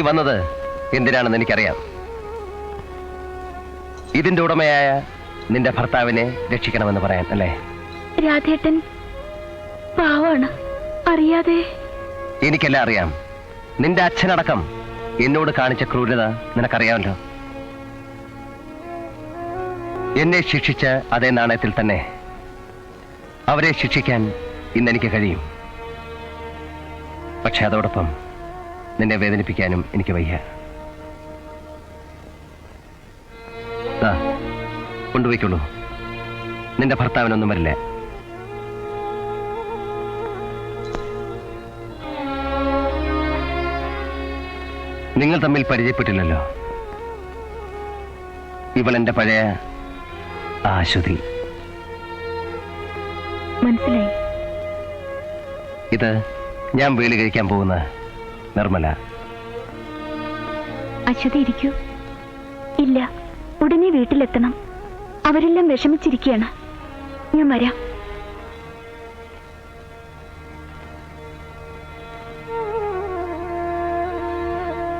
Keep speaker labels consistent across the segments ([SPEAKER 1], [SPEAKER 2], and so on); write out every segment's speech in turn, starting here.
[SPEAKER 1] വന്നത് എന്തിനാണെന്ന് എനിക്കറിയാം. ഇതിന്റെ ഉടമയായ നിന്റെ ഭർത്താവിനെ രക്ഷിക്കണമെന്ന് പറയാൻ അല്ലേ?
[SPEAKER 2] രാധേട്ടൻ പാവാണ്, അറിയാതെ.
[SPEAKER 1] എനിക്കെല്ലാം അറിയാം. നിന്റെ അച്ഛനടക്കം എന്നോട് കാണിച്ച ക്രൂരത നിനക്കറിയാമല്ലോ. എന്നെ ശിക്ഷിച്ച അതേ നാണയത്തിൽ തന്നെ അവരെ ശിക്ഷിക്കാൻ ഇന്നെനിക്ക് കഴിയും. പക്ഷെ അതോടൊപ്പം നിന്നെ വേദനിപ്പിക്കാനും എനിക്ക് വയ്യ. കൊണ്ടുപോയിക്കൊള്ളൂ. നിന്റെ ഭർത്താവിനൊന്നും വരില്ല. നിങ്ങൾ തമ്മിൽ പരിചയപ്പെട്ടില്ലല്ലോ. ഇവൾ എന്റെ പഴയ അശ്വതി.
[SPEAKER 2] മനസ്സിലായി.
[SPEAKER 1] ഇത് ഞാൻ വേലി കഴിക്കാൻ പോകുന്ന നിർമ്മല.
[SPEAKER 2] അശ്വതി ഇരിക്കൂ. ഇല്ല, ഉടനെ വീട്ടിലെത്തണം. അവരെല്ലാം വിഷമിച്ചിരിക്കുകയാണ്. ഞാൻ വരാം.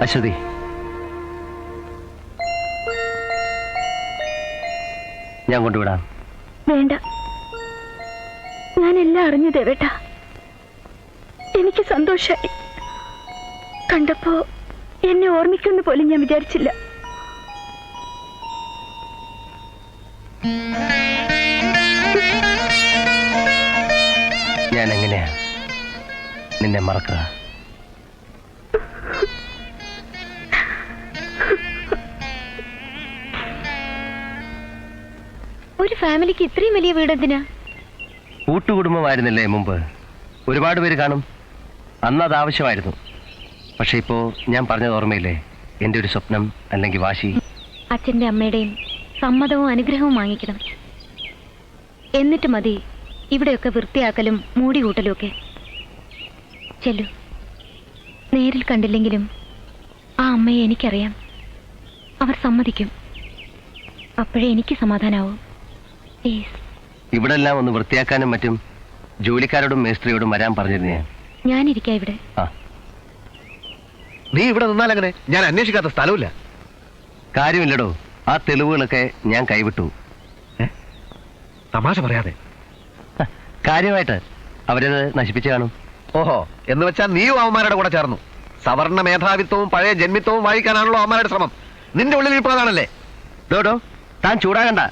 [SPEAKER 1] അശ്വതി, ഞാൻ കൊണ്ടുവിടാം.
[SPEAKER 2] വേണ്ട, ഞാനെല്ലാം അറിഞ്ഞു ദേവേട്ടാ. എനിക്ക് സന്തോഷായി. കണ്ടപ്പോ എന്നെ ഓർമ്മിക്കുമെന്ന് പോലും ഞാൻ വിചാരിച്ചില്ല.
[SPEAKER 1] ഞാൻ എങ്ങനെയാ നിന്നെ മറക്കുക?
[SPEAKER 2] ഒരു ഫാമിലിക്ക് ഇത്രയും വലിയ വീടെന്തിനാ?
[SPEAKER 1] കൂട്ടുകുടുംബമായിരുന്നില്ലേ മുമ്പ്? ഒരുപാട് പേര് കാണും. അന്ന് അത് ആവശ്യമായിരുന്നു. പക്ഷെ ഇപ്പോ ഞാൻ പറഞ്ഞത് ഓർമ്മയില്ലേ? എന്റെ ഒരു സ്വപ്നം അല്ലെങ്കിൽ വാശി.
[SPEAKER 2] അച്ഛന്റെ അമ്മയുടെയും സമ്മതവും അനുഗ്രഹവും വാങ്ങിക്കണം. എന്നിട്ട് മതി ഇവിടെയൊക്കെ വൃത്തിയാക്കലും മൂടികൂട്ടലും ഒക്കെ. ചെല്ലു. നേരിൽ കണ്ടില്ലെങ്കിലും ആ അമ്മയെ എനിക്കറിയാം. അവർ സമ്മതിക്കും. അപ്പോഴേ എനിക്ക് സമാധാനാവും.
[SPEAKER 1] ഇവിടെ എല്ലാം ഒന്ന് വൃത്തിയാക്കാനും മറ്റും ജോലിക്കാരോടും മേസ്ത്രിയോടും വരാൻ പറഞ്ഞിരുന്നു.
[SPEAKER 2] ഞാനിരിക്കാം ഇവിടെ.
[SPEAKER 3] നീ ഇവിടെ നിന്നാലെങ്ങനെ? ഞാൻ അന്വേഷിക്കാത്ത സ്ഥലമില്ല.
[SPEAKER 1] കാര്യമില്ലടോ. ആ തെളിവുകളൊക്കെ ഞാൻ കൈവിട്ടു.
[SPEAKER 3] തമാശ പറയാതെ.
[SPEAKER 1] കാര്യമായിട്ട് അവരത് നശിപ്പിച്ചു കാണും.
[SPEAKER 3] ഓഹോ, എന്ന് വെച്ചാൽ നീയും അവന്മാരുടെ കൂടെ ചേർന്നു. സവർണ മേധാവിത്വവും പഴയ ജന്മിത്വവും വായിക്കാനാണല്ലോ അവന്മാരുടെ ശ്രമം. നിന്റെ ഉള്ളിൽ ഇപ്പോൾ അതാണല്ലേ?
[SPEAKER 1] ഡോഡോ, താൻ ചൂടാകണ്ട.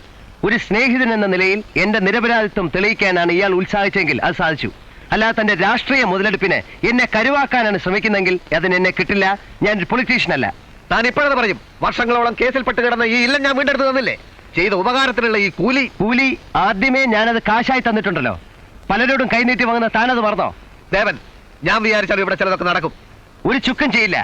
[SPEAKER 1] ഒരു സ്നേഹിതൻ എന്ന നിലയിൽ എന്റെ നിരപരാധിത്വം തെളിയിക്കാനാണ് ഇയാൾ ഉത്സാഹിച്ചെങ്കിൽ അത് സാധിച്ചു. അല്ലാതെ തന്റെ രാഷ്ട്രീയ മുതലെടുപ്പിന് എന്നെ കരുവാക്കാനാണ് ശ്രമിക്കുന്നെങ്കിൽ അതിന് എന്നെ കിട്ടില്ല. ഞാൻ പൊളിറ്റീഷ്യനല്ല.
[SPEAKER 3] താൻ ഇപ്പോഴത് പറയും. വർഷങ്ങളോളം കേസിൽപ്പെട്ട് കിടന്ന ഈ ഇല്ലം ഞാൻ വീണ്ടെടുത്ത് തന്നില്ലേ? ചെയ്ത ഉപകാരത്തിനുള്ള ഈ കൂലി
[SPEAKER 1] ആദ്യമേ ഞാനത് കാശായി തന്നിട്ടുണ്ടല്ലോ. പലരോടും കൈനീട്ടി വാങ്ങുന്ന താനത് മറന്നോ?
[SPEAKER 3] ദേവൻ, ഞാൻ വിചാരിച്ചാലും ഇവിടെ ചിലതൊക്കെ നടക്കും.
[SPEAKER 1] ഒരു ചുക്കും ചെയ്യില്ല.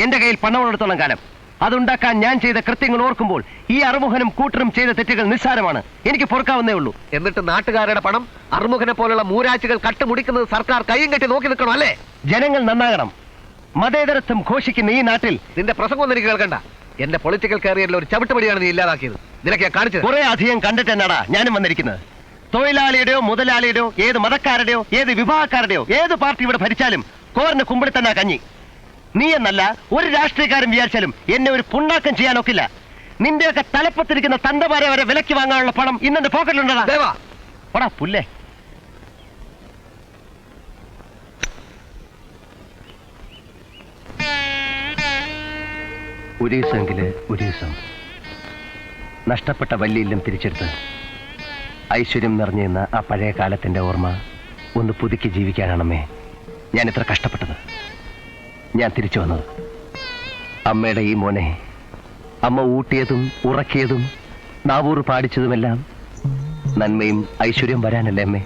[SPEAKER 1] എന്റെ കയ്യിൽ പണമുള്ളിടത്തോളം കാലം. അതുണ്ടാക്കാൻ ഞാൻ ചെയ്ത കൃത്യങ്ങൾ ഓർക്കുമ്പോൾ ഈ അറുമുഖനും കൂട്ടരും ചെയ്ത തെറ്റുകൾ നിസ്സാരമാണ്. എനിക്ക് പൊറുക്കാവുന്നേ ഉള്ളൂ.
[SPEAKER 3] എന്നിട്ട് നാട്ടുകാരുടെ പണം അറുമുഖനെ പോലുള്ള മൂരാച്ചികൾ കട്ടുമുടിക്കുന്നത് സർക്കാർ കൈയും കെട്ടി നോക്കി നിൽക്കണം അല്ലേ?
[SPEAKER 1] ജനങ്ങൾ നന്നാകണം. മതേതരത്വം ഘോഷിക്കുന്ന ഈ നാട്ടിൽ
[SPEAKER 3] നിന്റെ പ്രസംഗം എനിക്ക് കേൾക്കണ്ട. എന്റെ പൊളിറ്റിക്കൽ കരിയറിൽ ഒരു ചവിട്ടുപടിയാണ് നീ ഇല്ലാതാക്കിയത്. നിനക്ക് ഞാൻ കാണിച്ചത്.
[SPEAKER 1] കുറെ അധികം കണ്ടിട്ട് എന്നാടാ ഞാനും വന്നിരിക്കുന്നത്. തൊഴിലാളിയുടെയോ മുതലാളിയുടെയോ ഏത് മതക്കാരുടെയോ ഏത് വിഭാഗക്കാരുടെയോ ഏത് പാർട്ടി ഇവിടെ ഭരിച്ചാലും കോറിന് കുമ്പിളി തന്നെ കഞ്ഞി. നീ എന്നല്ല ഒരു രാഷ്ട്രീയക്കാരൻ വിചാരിച്ചാലും എന്നെ ഒരു പുണ്ണാക്കം ചെയ്യാനൊക്കില്ല. നിന്റെയൊക്കെ തലപ്പത്തിരിക്കുന്ന തന്തമാരെ വരെ വിലക്ക് വാങ്ങാനുള്ള പണം ഇന്നെന്റെ പോക്കറ്റിലുണ്ടടാ.
[SPEAKER 3] ദേവാ,
[SPEAKER 1] പോടാ പുല്ലേ. ഒരു ദിവസം നഷ്ടപ്പെട്ട വല്ലിയിലും തിരിച്ചെടുത്ത് ഐശ്വര്യം നിറഞ്ഞിരുന്ന ആ പഴയ കാലത്തിന്റെ ഓർമ്മ ഒന്ന് പുതുക്കി ജീവിക്കാനാണമ്മേ ഞാൻ ഇത്ര കഷ്ടപ്പെട്ടത്. ഞാൻ തിരിച്ചു വന്നത് അമ്മയുടെ ഈ മോനെ അമ്മ ഊട്ടിയതും ഉറക്കിയതും നാവൂർ പാടിച്ചതുമെല്ലാം നന്മയും ഐശ്വര്യം വരാനല്ലേ അമ്മേ?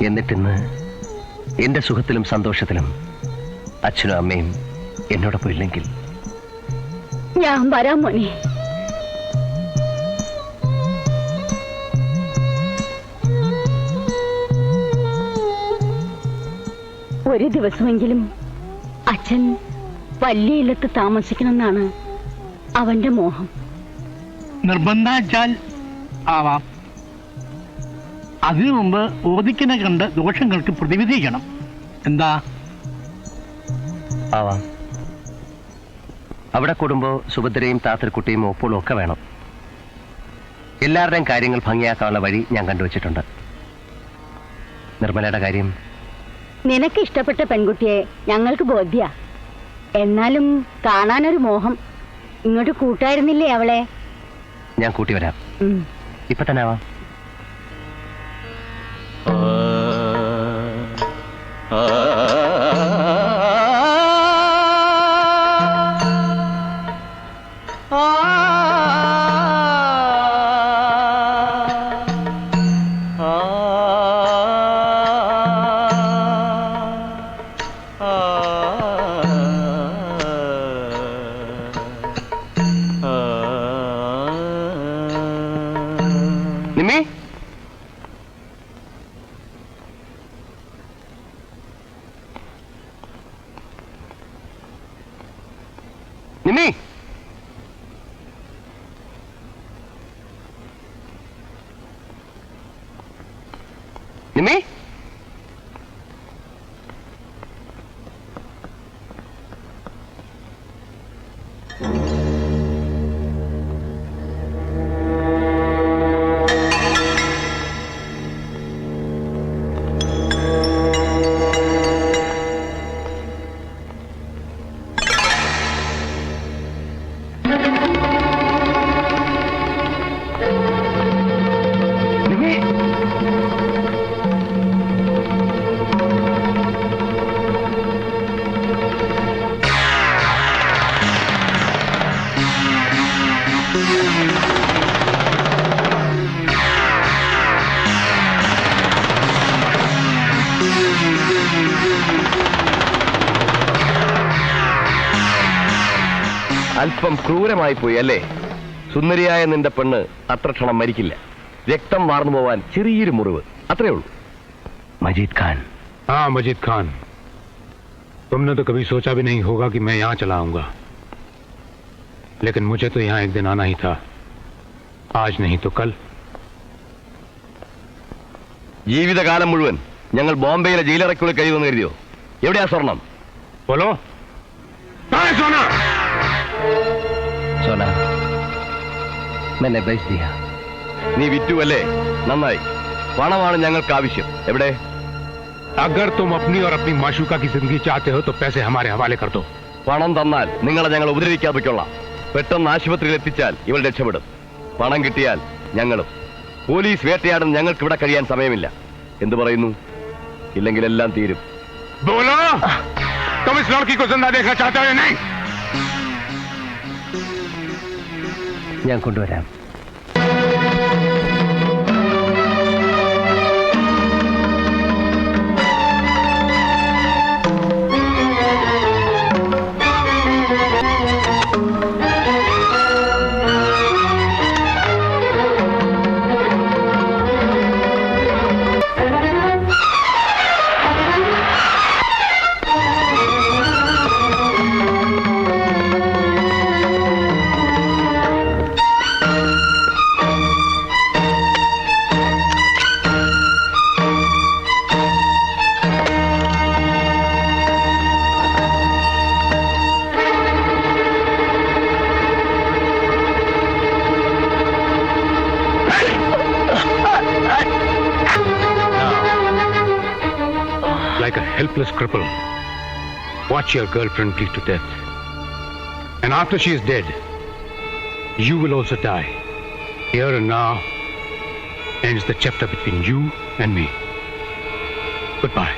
[SPEAKER 1] എന്നിട്ടിന്ന് എന്റെ സുഖത്തിലും സന്തോഷത്തിലും അച്ഛനും അമ്മയും എന്നോടൊപ്പം ഇല്ലെങ്കിൽ
[SPEAKER 2] ഞാൻ വരാം മോനെ. ഒരു ദിവസമെങ്കിലും അച്ഛൻ വലിയ ഇല്ലത്ത് താമസിക്കണമെന്നാണ് അവന്റെ മോഹം.
[SPEAKER 4] നിർബന്ധാച്ചാൽ ആവാം. അതിനു മുമ്പ് ഓദിക്കിനെ കണ്ട് ദോഷങ്ങൾക്ക് പ്രതിവിധിക്കണം. എന്താ?
[SPEAKER 1] ആവാം. അവിടെ കൂടുമ്പോ സുഭദ്രയും താത്തർക്കുട്ടിയും ഒപ്പോഴും ഒക്കെ വേണം. എല്ലാവരുടെയും കാര്യങ്ങൾ ഭംഗിയാക്കാനുള്ള വഴി ഞാൻ കണ്ടുവച്ചിട്ടുണ്ട്. നിർമ്മലയുടെ കാര്യം
[SPEAKER 2] നിനക്ക് ഇഷ്ടപ്പെട്ട പെൺകുട്ടിയെ ഞങ്ങൾക്ക് ബോധ്യ. എന്നാലും കാണാനൊരു മോഹം. ഇങ്ങോട്ട് കൂട്ടായിരുന്നില്ലേ അവളെ?
[SPEAKER 1] ഞാൻ കൂട്ടി വരാം. ഇപ്പൊ തന്നെ ആവാം. നിമ്മി, നിമ്മി, നിമ്മി, അല്പം ക്രൂരമായി പോയി അല്ലേ? സുന്ദരിയായ നിന്റെ പെണ്ണ് അത്ര ക്ഷണം മരിക്കില്ല. രക്തം വാർന്നു പോവാൻ ചെറിയൊരു മുറിവ്, അത്രേ ഉള്ളൂ. മജീദ് ഖാൻ.
[SPEAKER 5] हाँ मजीद खान, तुमने तो कभी सोचा भी नहीं होगा कि मैं यहाँ चला आऊंगा, लेकिन मुझे तो यहाँ एक दिन आना ही था. आज नहीं तो कल.
[SPEAKER 1] ജീവിതകാലം മുഴുവൻ ഞങ്ങൾ ബോംബെയിലെ ജയിലറയ്ക്കുള്ളിൽ കഴിയുമെന്ന് കരുതിയോ? എവിടെയാ സ്വർണം?
[SPEAKER 5] बोलो कहाँ है सोना?
[SPEAKER 1] സോന, മെന്നെ ബേച്ച് ദിയ. നീ വിറ്റുവല്ലേ? നന്നായി. പണമാണ് ഞങ്ങൾക്ക് ആവശ്യം. എവിടെ?
[SPEAKER 5] अगर तुम अपनी और अपनी माशूका की जिंदगी चाहते हो तो पैसे हमारे हवाले कर दो.
[SPEAKER 1] പണം തന്നാൽ നിങ്ങളെ ഞങ്ങൾ ഉപദ്രവിക്കാതിരിക്കൊള്ളാം. പെട്ടെന്ന് ആശുപത്രിയിൽ എത്തിച്ചാൽ ഇവൾ രക്ഷപ്പെടും. പണം കിട്ടിയാൽ ഞങ്ങളും. പോലീസ് വേട്ടയാടുന്ന ഞങ്ങൾക്ക് ഇവിടെ കഴിയാൻ സമയമില്ല. എന്തു പറയുന്നു? ഇല്ലെങ്കിൽ എല്ലാം തീരും.
[SPEAKER 5] बोलो तुम इस लड़की को जिंदा देखना चाहते हो या नहीं?
[SPEAKER 1] ഞാൻ കൊണ്ടുവരാം.
[SPEAKER 5] Like a helpless cripple, watch your girlfriend bleed to death. And after she is dead, you will also die. Here and now ends the chapter between you and me. Goodbye.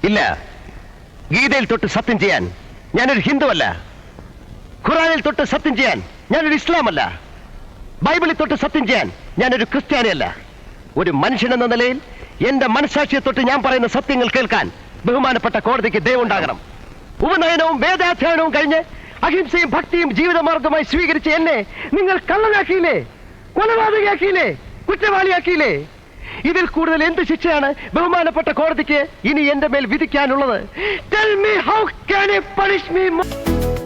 [SPEAKER 1] ഇല്ല, ഗീതയിൽ തൊട്ട് സത്യം ചെയ്യാൻ ഞാനൊരു ഹിന്ദുവല്ല. ഖുറാനിൽ തൊട്ട് സത്യം ചെയ്യാൻ ഞാനൊരു ഇസ്ലാമല്ല. ബൈബിളിൽ തൊട്ട് സത്യം ചെയ്യാൻ ഞാനൊരു ക്രിസ്ത്യാനിയല്ല. ഒരു മനുഷ്യനെന്ന നിലയിൽ എന്റെ മനസ്സാക്ഷിയെ തൊട്ട് ഞാൻ പറയുന്ന സത്യങ്ങൾ കേൾക്കാൻ ബഹുമാനപ്പെട്ട കോടതിക്ക് ദയവുണ്ടാകണം. ഉപനയനവും വേദാധ്യയനവും കഴിഞ്ഞ് അഹിംസയും ഭക്തിയും ജീവിതമാർഗമായി സ്വീകരിച്ച എന്നെ നിങ്ങൾ കള്ളനാക്കിയില്ലേ, കൊലപാതകയാക്കിയില്ലേ, കുറ്റവാളിയാക്കിയില്ലേ? ഇതിൽ കൂടുതൽ എന്ത് ശിക്ഷയാണ് ബഹുമാനപ്പെട്ട കോടതിക്ക് ഇനി എന്റെ മേൽ വിധിക്കാനുള്ളത്? Tell me, how can you punish me more?